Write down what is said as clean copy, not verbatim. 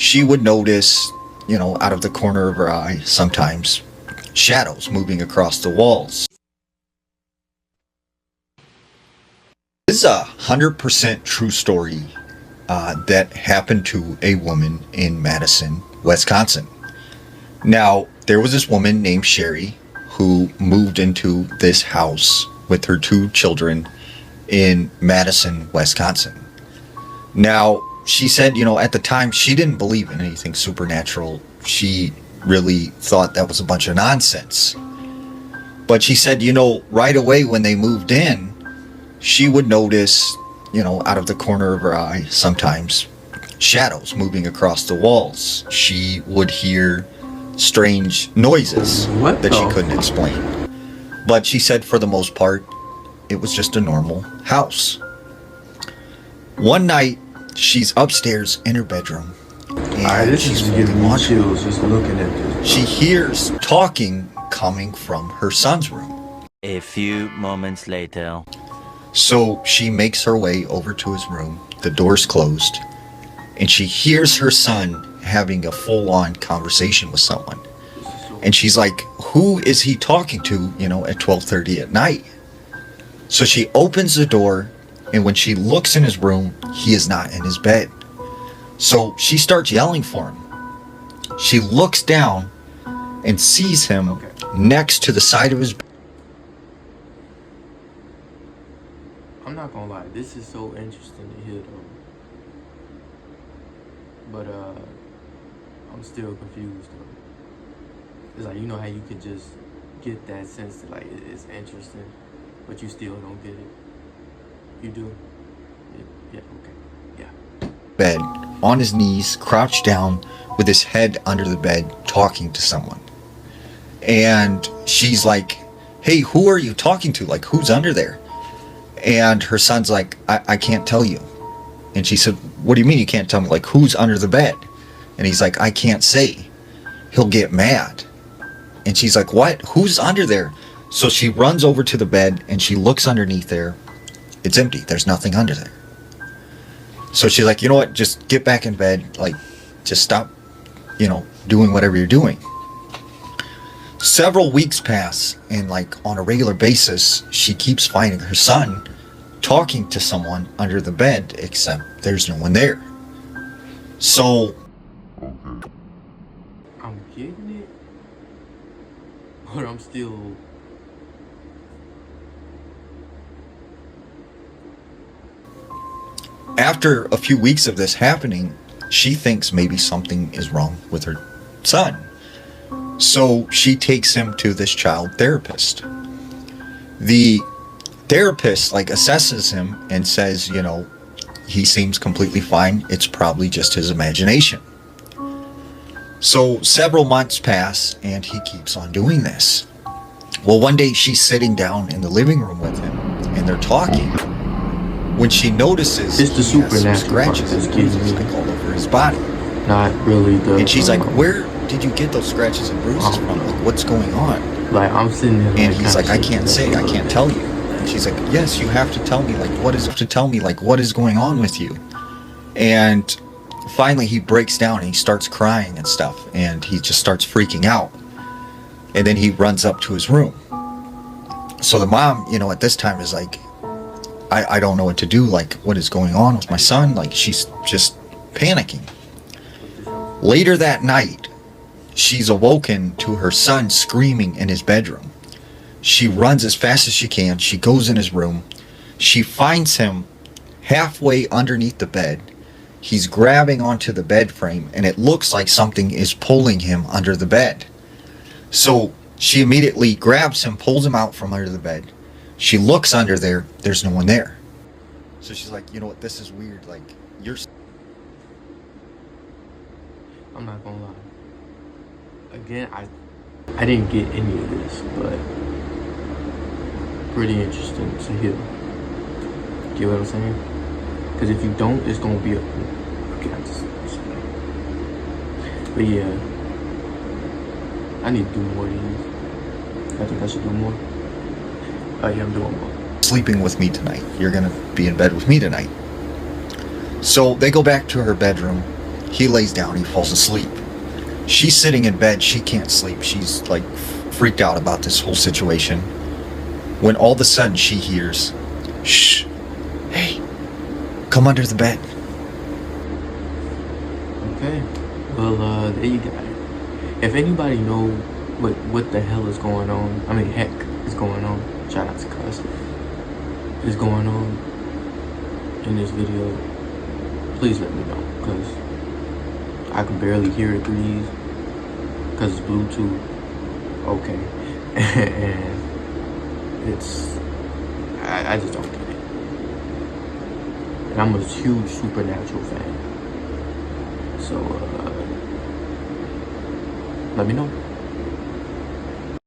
she would notice, out of the corner of her eye, sometimes shadows moving across the walls. This is 100% true story that happened to a woman in Madison, Wisconsin. Now, there was this woman named Sherry who moved into this house with her two children in Madison, Wisconsin. Now, she said, at the time, she didn't believe in anything supernatural. She really thought that was a bunch of nonsense. But she said, right away when they moved in, she would notice, out of the corner of her eye, sometimes shadows moving across the walls. She would hear strange noises that she couldn't explain. But she said for the most part, it was just a normal house. One night, she's upstairs in her bedroom, and she's folding laundry. Just looking at this. She hears talking coming from her son's room. A few moments later. So she makes her way over to his room. The door's closed, and she hears her son having a full-on conversation with someone. And she's like, who is he talking to, at 12:30 at night? So she opens the door, and when she looks in his room, he is not in his bed. So she starts yelling for him. She looks down and sees him next to the side of his bed. I'm not gonna lie, this is so interesting to hear though. But I'm still confused though. It's like, how you could just get that sense that it's interesting, but you still don't get it. You do? Yeah, okay. Yeah. Bed, on his knees, crouched down with his head under the bed, talking to someone. And she's like, hey, who are you talking to? Like, who's under there? And her son's like, I can't tell you. And she said, what do you mean you can't tell me? Like, who's under the bed? And he's like, I can't say. He'll get mad. And she's like, what? Who's under there? So she runs over to the bed and she looks underneath there. It's empty. There's nothing under there. So she's like, you know what? Just get back in bed. Like, just stop, doing whatever you're doing. Several weeks pass, and on a regular basis, she keeps finding her son talking to someone under the bed, except there's no one there. So, I'm getting it, but I'm still... After a few weeks of this happening, she thinks maybe something is wrong with her son. So she takes him to this child therapist. The therapist assesses him and says, he seems completely fine. It's probably just his imagination. So several months pass and he keeps on doing this. Well, one day she's sitting down in the living room with him and they're talking. When she notices it's the he has some supernatural part scratches that's and getting bruises me. all over his body. Not really the... And she's like, where did you get those scratches and bruises from? Like, what's going on? I'm sitting there And he's like, I can't say, I can't tell you. And she's like, yes, you have to tell me, what is going on with you? And finally he breaks down and he starts crying and stuff, and he just starts freaking out. And then he runs up to his room. So the mom, at this time is like, I don't know what to do, what is going on with my son? She's just panicking. Later that night, she's awoken to her son screaming in his bedroom. She runs as fast as she can. She goes in his room. She finds him halfway underneath the bed. He's grabbing onto the bed frame, and it looks like something is pulling him under the bed. So she immediately grabs him, pulls him out from under the bed. She looks under there. There's no one there. So she's like, you know what? This is weird. You're... I'm not gonna lie. Again, I didn't get any of this, but pretty interesting to hear. Get what I'm saying? Because if you don't, it's gonna be a... Okay, I'm just... But yeah, I need to do more of these. I think I should do more. Oh yeah, I'm doing more. Sleeping with me tonight. You're gonna be in bed with me tonight. So they go back to her bedroom. He lays down, he falls asleep. She's sitting in bed, she can't sleep. She's like freaked out about this whole situation. When all of a sudden she hears, "Shh, hey, come under the bed." Okay. Well, there you got it. If anybody know what the hell is going on, I mean, heck is going on, shout out to Cuss, is going on in this video, please let me know, because I can barely hear it through these, because it's Bluetooth. Okay. And it's, I just don't get it. And I'm a huge Supernatural fan. So, let me know.